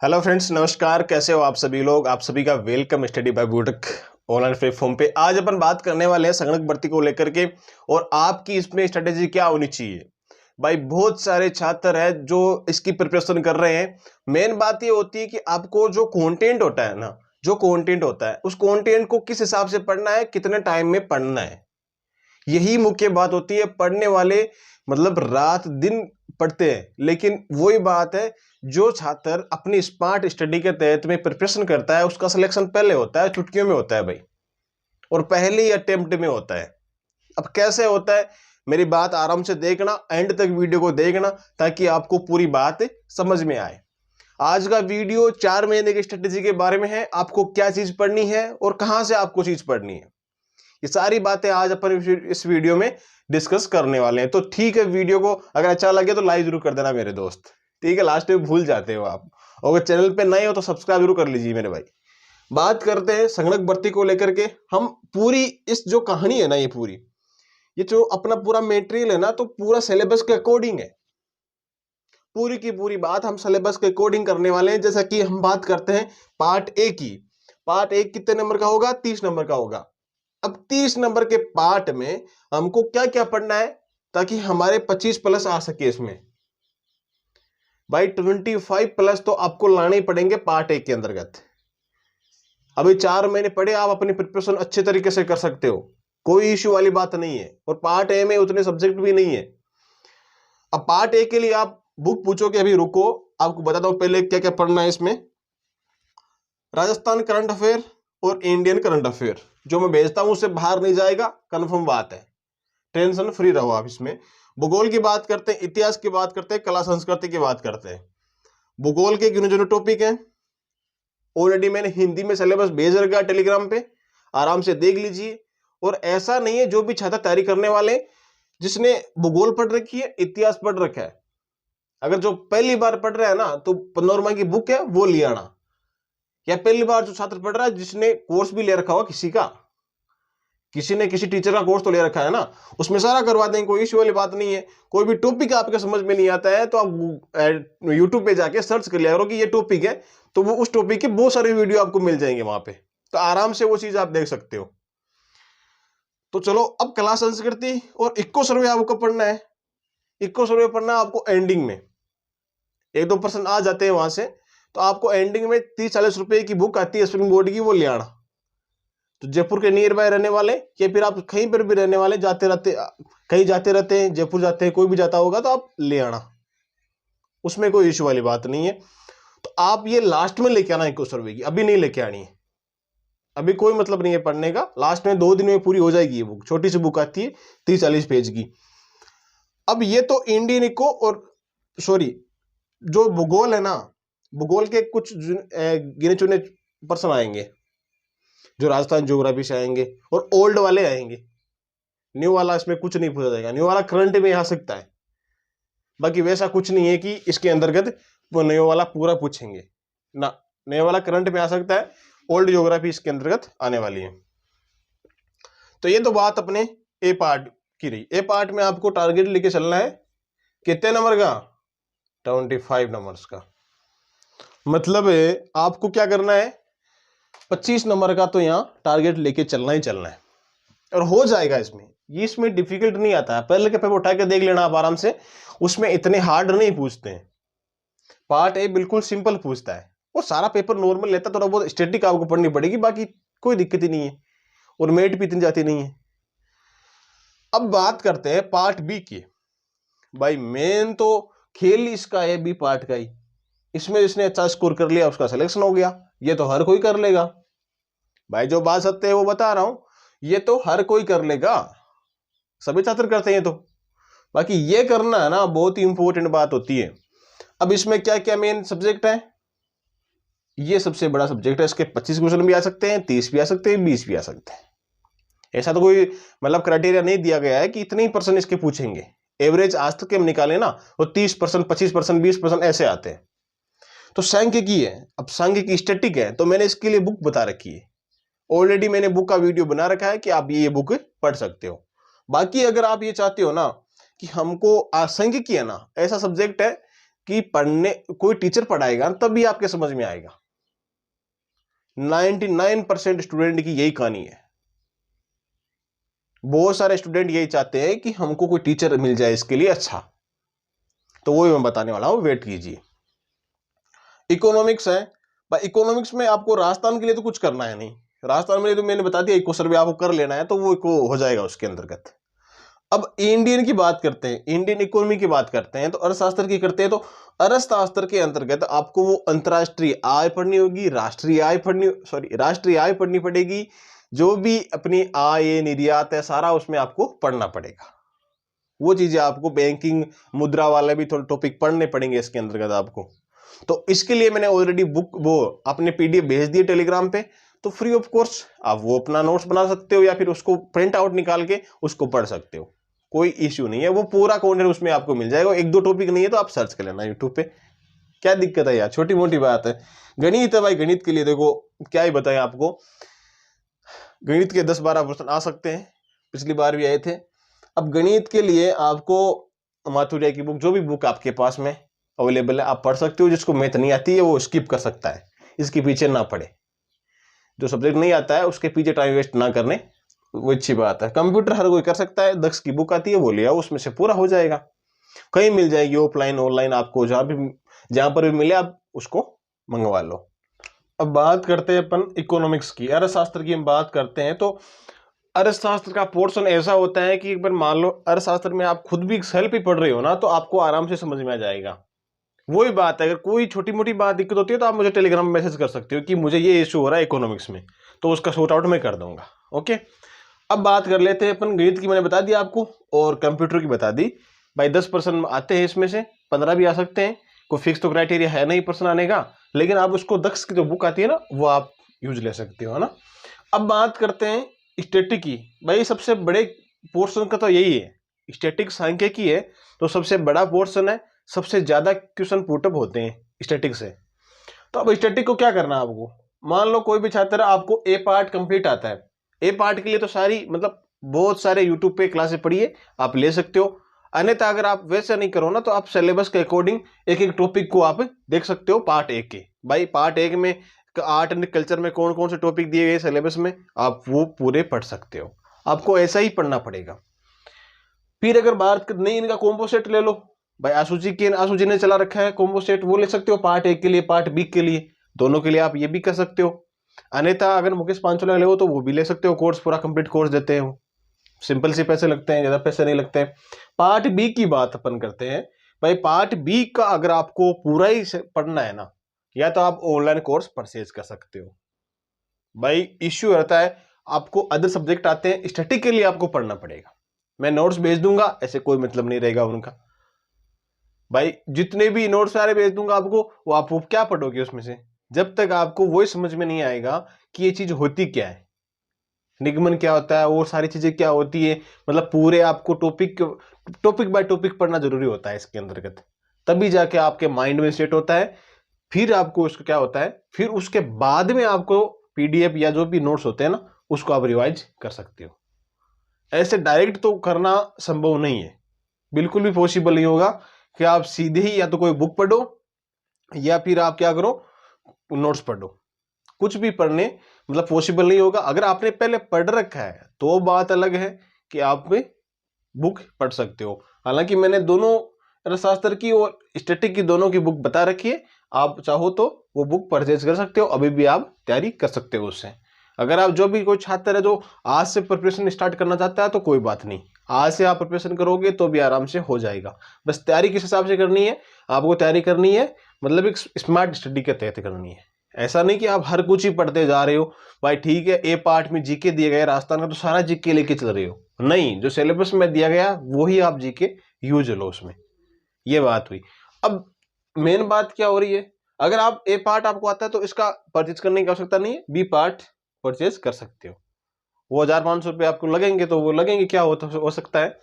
Hello friends, नमस्कार। कैसे हो आप सभी लोग? आप सभी का वेलकम स्टडी बाय ब्यूटेक ऑनलाइन प्लेटफॉर्म पे। आज अपन बात करने वाले हैं संगणक भर्ती को लेकर के और आपकी इसमें स्ट्रेटेजी क्या होनी चाहिए। भाई बहुत सारे छात्र हैं जो इसकी प्रिपरेशन कर रहे हैं। मेन बात ये होती है कि आपको जो कंटेंट होता है ना, जो कंटेंट होता है उस कंटेंट को किस हिसाब से पढ़ना है, कितने टाइम में पढ़ना है, यही मुख्य बात होती है। पढ़ने वाले मतलब रात दिन पढ़ते हैं, लेकिन वही बात है, जो छात्र अपनी स्मार्ट स्टडी के तहत में प्रिपरेशन करता है उसका सिलेक्शन पहले होता है, चुटकियों में होता है भाई, और पहले ही अटेम्प्ट में होता है। अब कैसे होता है, मेरी बात आराम से देखना, एंड तक वीडियो को देखना ताकि आपको पूरी बात समझ में आए। आज का वीडियो 4 महीने की स्ट्रेटेजी के बारे में है। आपको क्या चीज पढ़नी है और कहां से आपको चीज पढ़नी है, ये सारी बातें आज अपन इस वीडियो में डिस्कस करने वाले हैं। तो ठीक है, वीडियो को अगर अच्छा लगे तो लाइक जरूर कर देना मेरे दोस्त, ठीक है। लास्ट में भूल जाते हो आप, और अगर चैनल पे नए हो तो सब्सक्राइब जरूर कर लीजिए मेरे भाई। बात करते हैं संगणक भर्ती को लेकर के। हम पूरी इस जो कहानी है ना, ये जो अपना पूरा मेटेरियल है ना, तो पूरा सिलेबस के अकॉर्डिंग है। पूरी की पूरी बात हम सिलेबस के अकॉर्डिंग करने वाले हैं। जैसा कि हम बात करते हैं पार्ट ए की। पार्ट ए कितने नंबर का होगा? 30 नंबर का होगा। अब 30 नंबर के पार्ट में हमको क्या क्या पढ़ना है ताकि हमारे 25 प्लस आ सके इसमें। भाई 25 प्लस तो आपको लाने ही पड़ेंगे पार्ट ए के अंतर्गत। अभी 4 महीने पढ़े, आप अपनी प्रिपरेशन अच्छे तरीके से कर सकते हो, कोई इश्यू वाली बात नहीं है। और पार्ट ए में उतने सब्जेक्ट भी नहीं है। अब पार्ट ए के लिए आप बुक पूछोगे, अभी रुको आपको बताता हूं पहले क्या क्या पढ़ना है इसमें। राजस्थान करंट अफेयर और इंडियन करंट अफेयर जो मैं भेजता हूं उससे बाहर नहीं जाएगा, कंफर्म बात है, टेंशन फ्री रहो आप इसमें। भूगोल की बात करते हैं, इतिहास की बात करते हैं, कला संस्कृति की बात करते हैं। भूगोल के गिने टॉपिक हैं, ऑलरेडी मैंने हिंदी में सिलेबस भेज रखा टेलीग्राम पे, आराम से देख लीजिए। और ऐसा नहीं है, जो भी छात्र तैयारी करने वाले जिसने भूगोल पढ़ रखी है, इतिहास पढ़ रखा है, अगर जो पहली बार पढ़ रहा है ना तो पनोरमा की बुक है वो ले आना। या पहली बार जो छात्र पढ़ रहा है जिसने कोर्स भी ले रखा होगा, किसी ने किसी टीचर का कोर्स तो ले रखा है ना, उसमें सारा करवा देंगे, कोई इश्यू वाली बात नहीं है। कोई भी टॉपिक आपके समझ में नहीं आता है तो आप यूट्यूब पे जाके सर्च कर लिया करो कि ये टॉपिक है, तो वो उस टॉपिक के बहुत सारे वीडियो आपको मिल जाएंगे वहां पे, तो आराम से वो चीज आप देख सकते हो। तो चलो, अब कला संस्कृति और इको सर्वे आपको पढ़ना है। इको सर्वे पढ़ना है आपको एंडिंग में, 1-2 प्रश्न आ जाते हैं वहां से, तो आपको एंडिंग में 30-40 रुपए की बुक आती है स्प्रिंग बोर्ड की, वो ले आना। तो जयपुर के नियर बाय रहने वाले या फिर आप कहीं पर भी रहने वाले, कहीं जाते रहते हैं, जयपुर जाते हैं, कोई भी जाता होगा तो आप ले आना, उसमें कोई इश्यू वाली बात नहीं है। तो आप ये लास्ट में लेके आना इको सर्वे की, अभी नहीं लेके आनी है। अभी कोई मतलब नहीं है पढ़ने का, लास्ट में 2 दिन में पूरी हो जाएगी ये बुक। छोटी सी बुक आती है 30-40 पेज की। अब ये तो इंडियन इको और जो भूगोल है ना, भूगोल के कुछ गिने चुने पर्सन आएंगे जो राजस्थान ज्योग्राफी से आएंगे, और ओल्ड वाले आएंगे। न्यू वाला इसमें कुछ नहीं पूछा जाएगा, न्यू वाला करंट में आ सकता है, बाकी वैसा कुछ नहीं है कि इसके अंतर्गत वो न्यू वाला पूरा पूछेंगे ना। न्यू वाला करंट में आ सकता है, ओल्ड ज्योग्राफी इसके अंतर्गत आने वाली है। तो ये तो बात अपने ए पार्ट की रही। ए पार्ट में आपको टारगेट लेके चलना है कितने नंबर का? 25 नंबर्स का। मतलब आपको क्या करना है, 25 नंबर का तो यहाँ टारगेट लेके चलना ही चलना है, और हो जाएगा इसमें डिफिकल्ट नहीं आता है। पहले के पेपर उठा के देख लेना आप आराम से, उसमें इतने हार्ड नहीं पूछते हैं। पार्ट ए बिल्कुल सिंपल पूछता है, वो सारा पेपर नॉर्मल लेता, थोड़ा बहुत स्टैटिक आपको पढ़नी पड़ेगी, बाकी कोई दिक्कत ही नहीं है, और मेट भी इतनी जाती नहीं है। अब बात करते हैं पार्ट बी की। भाई मेन तो खेल इसका है, बी पार्ट का ही। इसमें जिसने अच्छा स्कोर कर लिया उसका सिलेक्शन हो गया, ये तो हर कोई कर लेगा भाई। जो बात सत्य है वो बता रहा हूं, ये तो हर कोई कर लेगा, सभी छात्र करते हैं। तो बाकी ये करना है ना, बहुत ही इंपॉर्टेंट बात होती है। अब इसमें क्या क्या मेन सब्जेक्ट है, ये सबसे बड़ा सब्जेक्ट है। इसके 25 क्वेश्चन भी आ सकते हैं, 30 भी आ सकते हैं, 20 भी आ सकते हैं। ऐसा तो कोई मतलब क्राइटेरिया नहीं दिया गया है कि इतने ही % इसके पूछेंगे। एवरेज आज तक हम निकाले ना, वो 30%, 25%, 20% ऐसे आते हैं। तो सांख्यिकी है, अब सांख्यिकी स्टैटिक है, तो मैंने इसके लिए बुक बता रखी है। ऑलरेडी मैंने बुक का वीडियो बना रखा है कि आप ये बुक पढ़ सकते हो। बाकी अगर आप ये चाहते हो ना कि हमको सांख्यिकी है ना, ऐसा सब्जेक्ट है कि पढ़ने कोई टीचर पढ़ाएगा तभी आपके समझ में आएगा। 99% स्टूडेंट की यही कहानी है। बहुत सारे स्टूडेंट यही चाहते हैं कि हमको कोई टीचर मिल जाए इसके लिए अच्छा, तो वही मैं बताने वाला हूं, वेट कीजिए। इकोनॉमिक्स है भाई, इकोनॉमिक्स में आपको राजस्थान के लिए तो कुछ करना है नहीं, राजस्थान में तो मैंने बता दिया इको सर्वे आपको कर लेना है, तो वो इको हो जाएगा उसके अंतर्गत। अब इंडियन की बात करते हैं, इंडियन इकोनॉमी की बात करते हैं, तो अर्थशास्त्र की करते हैं, तो अर्थशास्त्र के अंतर्गत आपको वो अंतर्राष्ट्रीय आय पढ़नी होगी, राष्ट्रीय आय पढ़नी पड़ेगी, जो भी अपनी आय निर्यात है सारा उसमें आपको पढ़ना पड़ेगा। वो चीजें आपको बैंकिंग मुद्रा वाले भी थोड़े टॉपिक पढ़ने पड़ेंगे इसके अंतर्गत आपको। तो इसके लिए मैंने ऑलरेडी बुक वो अपने पीडीएफ भेज दिए टेलीग्राम पे, तो फ्री ऑफ कोर्स आप वो अपना नोट्स बना सकते हो या फिर उसको प्रिंट आउट निकाल के उसको पढ़ सकते हो, कोई इश्यू नहीं है। वो पूरा कंटेंट उसमें आपको मिल जाएगा, एक दो टॉपिक नहीं है तो आप सर्च कर लेना यूट्यूब पे, क्या दिक्कत है यार, छोटी मोटी बात है। गणित है भाई, गणित के लिए देखो क्या ही बताएं आपको, गणित के 10-12 क्वेश्चन आ सकते हैं, पिछली बार भी आए थे। अब गणित के लिए आपको माथुरिया की बुक, जो भी बुक आपके पास में अवेलेबल है आप पढ़ सकते हो। जिसको मैथ नहीं आती है वो स्किप कर सकता है, इसके पीछे ना पढ़े। जो सब्जेक्ट नहीं आता है उसके पीछे टाइम वेस्ट ना करने, वो अच्छी बात है। कंप्यूटर हर कोई कर सकता है, दक्ष की बुक आती है वो ले आओ, उसमें से पूरा हो जाएगा। कहीं मिल जाएगी ऑफलाइन ऑनलाइन, आपको जहां पर भी मिले आप उसको मंगवा लो। अब बात करते हैं अपन इकोनॉमिक्स की, अर्थशास्त्र की हम बात करते हैं। तो अर्थशास्त्र का पोर्शन ऐसा होता है कि एक बार मान लो अर्थशास्त्र में आप खुद भी सेल्फ ही पढ़ रहे हो ना, तो आपको आराम से समझ में आ जाएगा। वही बात है, अगर कोई छोटी मोटी बात दिक्कत होती है तो आप मुझे टेलीग्राम में मैसेज कर सकते हो कि मुझे ये इशू हो रहा है इकोनॉमिक्स में, तो उसका सॉर्ट आउट मैं कर दूंगा। ओके, अब बात कर लेते हैं अपन गणित की, मैंने बता दिया आपको, और कंप्यूटर की बता दी भाई। 10% आते हैं इसमें से, 15 भी आ सकते हैं, कोई फिक्स तो क्राइटेरिया है नहीं पर्सन आने का, लेकिन आप उसको दक्ष की जो बुक आती है ना वो आप यूज ले सकते हो, है ना। अब बात करते हैं स्टैटिक की, भाई सबसे बड़े पोर्शन का तो यही है, स्टैटिक सांख्यिकी है तो सबसे बड़ा पोर्शन है, सबसे ज्यादा क्वेश्चन पुटअप होते हैं स्टैटिक से। तो अब स्टैटिक को क्या करना है आपको, मान लो कोई भी छात्र आपको ए पार्ट कंप्लीट आता है, ए पार्ट के लिए तो सारी मतलब बहुत सारे यूट्यूब पे क्लासेस पढ़िए, आप ले सकते हो। अन्यथा अगर आप वैसे नहीं करो ना तो आप सिलेबस के अकॉर्डिंग एक एक टॉपिक को आप देख सकते हो। पार्ट 1 के भाई, पार्ट 1 में आर्ट एंड कल्चर में कौन कौन से टॉपिक दिए गए सिलेबस में, आप वो पूरे पढ़ सकते हो, आपको ऐसा ही पढ़ना पड़ेगा। फिर अगर बात नहीं, इनका कॉम्पोसेट ले लो भाई, आशुजी ने चला रखा है कॉम्पोसेट, वो ले सकते हो पार्ट 1 के लिए, पार्ट बी के लिए, दोनों के लिए आप ये भी कर सकते हो। अन्यथा अगर मुकेश पांचोला ले हो तो वो भी ले सकते हो, कोर्स पूरा कंप्लीट कोर्स देते हैं, सिंपल से पैसे लगते हैं, ज्यादा पैसे नहीं लगते हैं। पार्ट बी की बात अपन करते हैं भाई, पार्ट बी का अगर आपको पूरा ही पढ़ना है ना, या तो आप ऑनलाइन कोर्स परचेज कर सकते हो। भाई इश्यू रहता है आपको अदर सब्जेक्ट आते हैं, स्टैटिक के लिए आपको पढ़ना पड़ेगा, मैं नोट्स भेज दूंगा ऐसे कोई मतलब नहीं रहेगा उनका। भाई जितने भी नोट्स सारे भेज दूंगा आपको, वो आप क्या पढ़ोगे उसमें से, जब तक आपको वही समझ में नहीं आएगा कि ये चीज होती क्या है, निगमन क्या होता है और सारी चीजें क्या होती है, मतलब पूरे आपको टॉपिक बाय टॉपिक पढ़ना जरूरी होता है इसके अंतर्गत, तभी जाके आपके माइंड में सेट होता है। फिर आपको उसका क्या होता है, फिर उसके बाद में आपको पीडीएफ या जो भी नोट्स होते हैं ना उसको आप रिवाइज कर सकते हो। ऐसे डायरेक्ट तो करना संभव नहीं है, बिल्कुल भी पॉसिबल नहीं होगा कि आप सीधे ही या तो कोई बुक पढ़ो या फिर आप क्या करो नोट्स पढ़ो, कुछ भी पढ़ने मतलब पॉसिबल नहीं होगा। अगर आपने पहले पढ़ रखा है तो बात अलग है कि आप बुक पढ़ सकते हो। हालांकि मैंने दोनों अर्थशास्त्र की और स्टैटिक की दोनों की बुक बता रखी है, आप चाहो तो वो बुक परचेज कर सकते हो, अभी भी आप तैयारी कर सकते हो उससे। अगर आप जो भी कोई छात्र है जो आज से प्रिपरेशन स्टार्ट करना चाहता है तो कोई बात नहीं, आज से आप प्रिपरेशन करोगे तो भी आराम से हो जाएगा। बस तैयारी किस हिसाब से करनी है, आपको तैयारी करनी है मतलब एक स्मार्ट स्टडी के तहत करनी है। ऐसा नहीं कि आप हर कुछ ही पढ़ते जा रहे हो भाई, ठीक है ए पार्ट में जीके दिया गया राजस्थान का तो सारा जीके लेके चल रहे हो, नहीं, जो सिलेबस में दिया गया वही आप जीके यूज लो उसमें, ये बात हुई। अब मेन बात क्या हो रही है, अगर आप ए पार्ट आपको आता है तो इसका परचेज करने की आवश्यकता नहीं है, बी पार्ट परचेज कर सकते हो। वो 1500 रुपये आपको लगेंगे तो वो लगेंगे, क्या हो सकता है,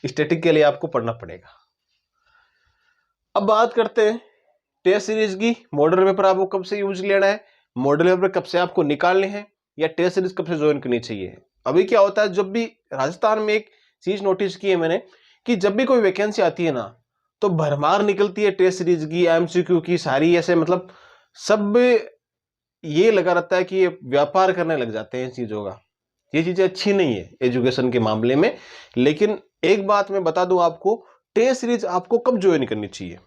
स्टैटिक के लिए आपको पढ़ना पड़ेगा। अब बात करते हैं टेस्ट सीरीज की, मॉडल पेपर आपको कब से यूज लेना है, मॉडल पेपर कब से आपको निकालने हैं, या टेस्ट सीरीज कब से ज्वाइन करनी चाहिए। अभी क्या होता है, जब भी राजस्थान में एक चीज नोटिस की है मैंने कि जब भी कोई वैकेंसी आती है ना तो भरमार निकलती है टेस्ट सीरीज की, एमसीक्यू की, सारी ऐसे मतलब सब ये लगा रहता है कि ये व्यापार करने लग जाते हैं चीजों का। ये चीजें अच्छी नहीं है एजुकेशन के मामले में। लेकिन एक बात मैं बता दूं आपको, टेस्ट सीरीज आपको कब ज्वाइन करनी चाहिए?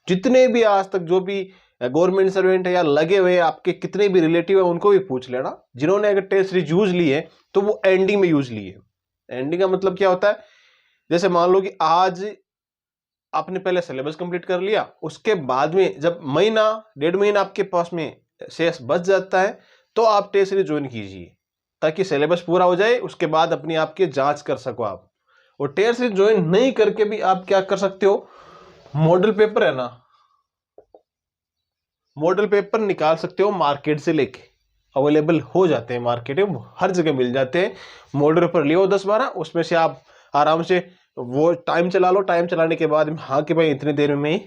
जितने भी आज तक जो भी गवर्नमेंट सर्वेंट है या लगे हुए आपके कितने भी रिलेटिव है उनको भी पूछ लेना, जिन्होंने अगर टेस्ट सीरीज यूज ली है तो वो एंडिंग में यूज ली है। एंडिंग का मतलब क्या होता है? जैसे मान लो कि आज आपने पहले सिलेबस कंप्लीट कर लिया, उसके बाद में जब महीना 1.5 महीना आपके पास में शेष बच जाता है तो आप टेस्ट सीरीज ज्वाइन कीजिए, ताकि सिलेबस पूरा हो जाए, उसके बाद अपनी आपकी जांच कर सको आप। और टेस्ट सीरीज ज्वाइन नहीं करके भी आप क्या कर सकते हो, मॉडल पेपर है ना, मॉडल पेपर निकाल सकते हो मार्केट से लेके, अवेलेबल हो जाते हैं मार्केट में, हर जगह मिल जाते हैं। मॉडल पेपर लियो 10-12, उसमें से आप आराम से वो टाइम चला लो, टाइम चलाने के बाद हाँ कि भाई इतनी देर में ही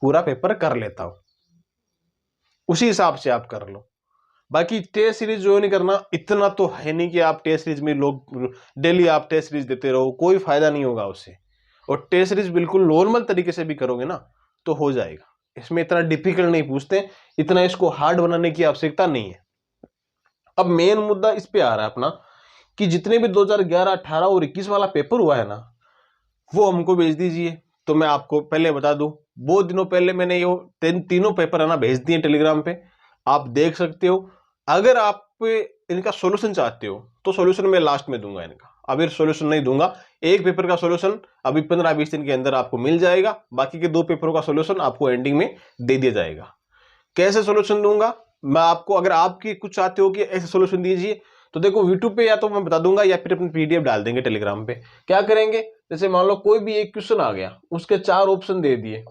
पूरा पेपर कर लेता हूं, उसी हिसाब से आप कर लो। बाकी टेस्ट सीरीज जो नहीं करना, इतना तो है नहीं कि आप टेस्ट सीरीज में लोग डेली आप टेस्ट सीरीज देते रहो, कोई फायदा नहीं होगा उससे। और टेस्ट सीरीज बिल्कुल नॉर्मल तरीके से भी करोगे ना तो हो जाएगा, इसमें इतना डिफिकल्ट नहीं पूछते, इतना इसको हार्ड बनाने की आवश्यकता नहीं है। अब मेन मुद्दा इस पे आ रहा है अपना कि जितने भी 2011, 18 और 21 वाला पेपर हुआ है ना, वो हमको भेज दीजिए। तो मैं आपको पहले बता दूं, वो दिनों पहले मैंने ये तीनों पेपर है ना भेज दिए टेलीग्राम पे, आप देख सकते हो। अगर आप इनका सॉल्यूशन चाहते हो तो सॉल्यूशन मैं लास्ट में दूंगा इनका, अभी सॉल्यूशन नहीं दूंगा। एक पेपर का सॉल्यूशन अभी 15-20 दिन के अंदर आपको मिल जाएगा, बाकी के 2 पेपरों का सॉल्यूशन आपको एंडिंग में दे दिया जाएगा। कैसे सॉल्यूशन दूंगा मैं आपको, अगर आपकी कुछ चाहते हो कि ऐसे सॉल्यूशन दीजिए तो देखो यूट्यूब पे या तो मैं बता दूंगा या फिर अपनी पीडीएफ डाल देंगे टेलीग्राम पे। क्या करेंगे, जैसे मान लो कोई भी एक क्वेश्चन आ गया, उसके 4 ऑप्शन दे दिए।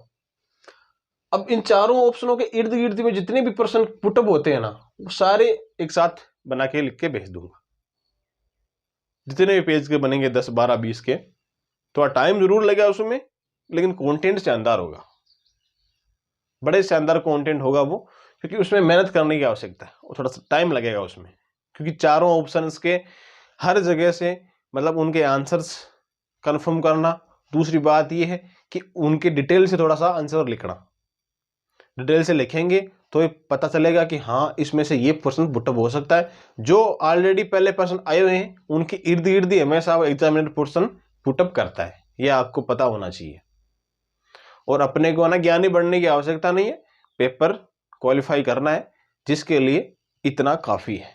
अब इन चारों ऑप्शनों के इर्द गिर्द में जितने भी प्रश्न पुटअप होते हैं ना, वो सारे एक साथ बना के लिख के भेज दूंगा। जितने भी पेज के बनेंगे 10, 12, 20 के, थोड़ा टाइम जरूर लगेगा उसमें, लेकिन कंटेंट शानदार होगा, बड़े शानदार कंटेंट होगा वो, क्योंकि उसमें मेहनत करने की आवश्यकता है और थोड़ा सा टाइम लगेगा उसमें, क्योंकि चारों ऑप्शंस के हर जगह से मतलब उनके आंसर्स कंफर्म करना। दूसरी बात यह है कि उनके डिटेल से थोड़ा सा आंसर लिखना, डिटेल से लिखेंगे तो ये पता चलेगा कि हाँ इसमें से ये प्रश्न पुटअप हो सकता है। जो ऑलरेडी पहले प्रश्न आए हुए हैं उनके इर्द गिर्द ही हमेशा एग्जामिनर प्रश्न पुटअप करता है, ये आपको पता होना चाहिए। और अपने को ना ज्ञानी बढ़ने की आवश्यकता नहीं है, पेपर क्वालिफाई करना है, जिसके लिए इतना काफी है।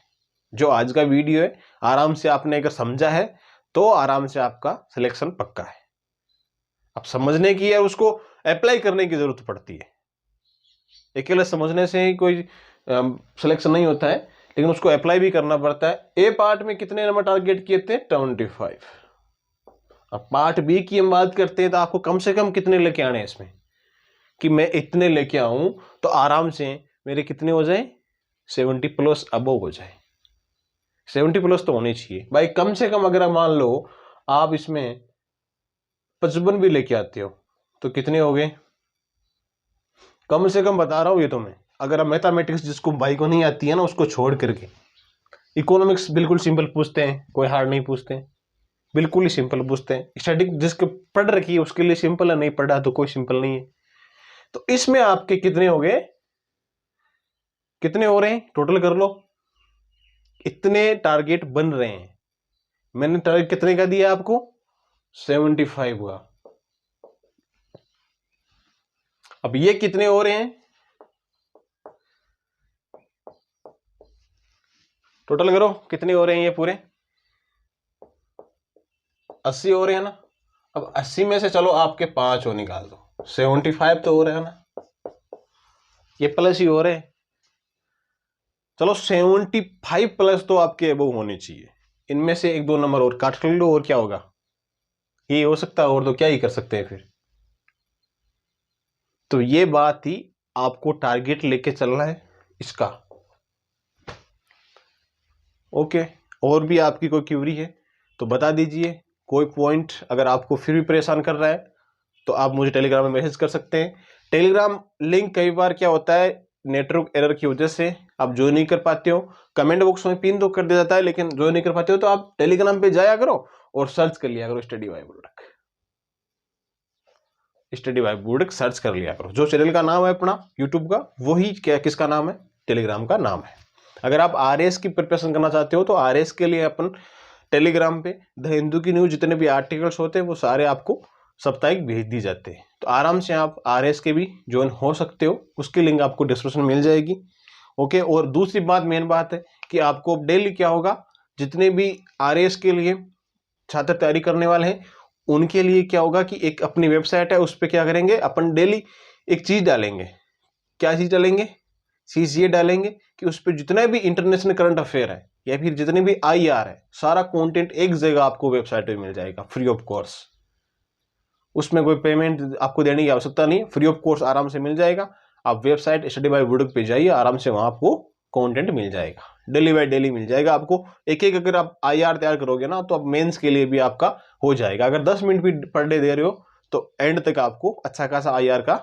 जो आज का वीडियो है, आराम से आपने अगर समझा है तो आराम से आपका सिलेक्शन पक्का है। अब समझने की है, उसको अप्लाई करने की जरूरत पड़ती है। अकेले समझने से ही कोई सिलेक्शन नहीं होता है, लेकिन उसको अप्लाई भी करना पड़ता है। ए पार्ट में कितने नंबर टारगेट किए थे? 25। अब पार्ट बी की हम बात करते हैं तो आपको कम से कम कितने लेके आने हैं इसमें, कि मैं इतने लेके आऊं तो आराम से मेरे कितने हो जाए, 70+ अबव हो जाए। 70+ तो होनी चाहिए भाई कम से कम। अगर मान लो आप इसमें 55 भी लेके आते हो तो कितने हो गए, कम से कम बता रहा हूं ये तो मैं। अगर आप मैथमेटिक्स जिसको भाई को नहीं आती है ना उसको छोड़ करके, इकोनॉमिक्स बिल्कुल सिंपल पूछते हैं, कोई हार्ड नहीं पूछते हैं, बिल्कुल ही सिंपल पूछते हैं। स्टैटिक जिसके पढ़ रखी है उसके लिए सिंपल है, नहीं पढ़ा तो कोई सिंपल नहीं है। तो इसमें आपके कितने हो गए, कितने हो रहे हैं टोटल कर लो, इतने टारगेट बन रहे हैं। मैंने टारगेट कितने का दिया आपको, 75 का। अब ये कितने हो रहे हैं, टोटल करो कितने हो रहे हैं ये पूरे, 80 हो रहे हैं ना। अब 80 में से चलो आपके 5 हो निकाल दो, 75 तो हो रहे हैं ना, ये प्लस ही हो रहे हैं। चलो 75+ तो आपके अबव होने चाहिए। इनमें से 1-2 नंबर और काट लो और क्या होगा, ये हो सकता है, और तो क्या ही कर सकते हैं फिर। तो ये बात ही आपको टारगेट लेके चलना है इसका। ओके, और भी आपकी कोई क्यूरी है तो बता दीजिए। कोई पॉइंट अगर आपको फिर भी परेशान कर रहा है तो आप मुझे टेलीग्राम में मैसेज कर सकते हैं। टेलीग्राम लिंक कई बार क्या होता है, नेटवर्क एरर की वजह से आप ज्वाइन नहीं कर पाते हो, कमेंट बॉक्स में पिन तो कर दिया जाता है, लेकिन ज्वाइन नहीं कर पाते हो तो आप टेलीग्राम पे जाया करो और सर्च कर लिया करो स्टडी बाय बुलटक। स्टडी बाय बुड़क सर्च कर लिया करो। जो चैनल का नाम है अपना यूट्यूब का, वही क्या किसका नाम है, टेलीग्राम का नाम है। अगर आप आरएएस की प्रिपरेशन करना चाहते हो तो आरएएस के लिए अपन टेलीग्राम पे द हिंदू की न्यूज़ जितने भी आर्टिकल्स होते हैं वो सारे आपको साप्ताहिक भेज दी जाते हैं। तो आराम से आप आरएएस के भी ज्वाइन हो सकते हो, उसकी लिंक आपको डिस्क्रिप्शन में मिल जाएगी। ओके, और दूसरी बात, मेन बात है कि आपको डेली क्या होगा, जितने भी आरएएस के लिए छात्र तैयारी करने वाले हैं उनके लिए क्या होगा कि एक अपनी वेबसाइट है, उस पर क्या करेंगे अपन डेली एक चीज़ डालेंगे। क्या चीज़ डालेंगे? चीज़ ये डालेंगे कि उस पर जितना भी इंटरनेशनल करंट अफेयर है या फिर जितने भी आईआर है, सारा कंटेंट एक जगह आपको वेबसाइट पे मिल जाएगा फ्री ऑफ कोर्स। उसमें कोई पेमेंट आपको देने की आवश्यकता नहीं, फ्री ऑफ कोर्स आराम से मिल जाएगा। आप वेबसाइट स्टडी बाय बुड़क पे जाइए, आराम से वहाँ आपको कंटेंट मिल जाएगा, डेली बाय डेली मिल जाएगा आपको। एक एक अगर आप आईआर तैयार करोगे ना तो अब मेंस के लिए भी आपका हो जाएगा। अगर 10 मिनट भी पर डे दे रहे हो तो एंड तक आपको अच्छा खासा आईआर का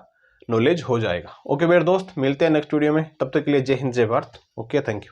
नॉलेज हो जाएगा। ओके मेरे दोस्त, मिलते हैं नेक्स्ट वीडियो में, तब तक के लिए जय हिंद जय भारत। Okay, thank you.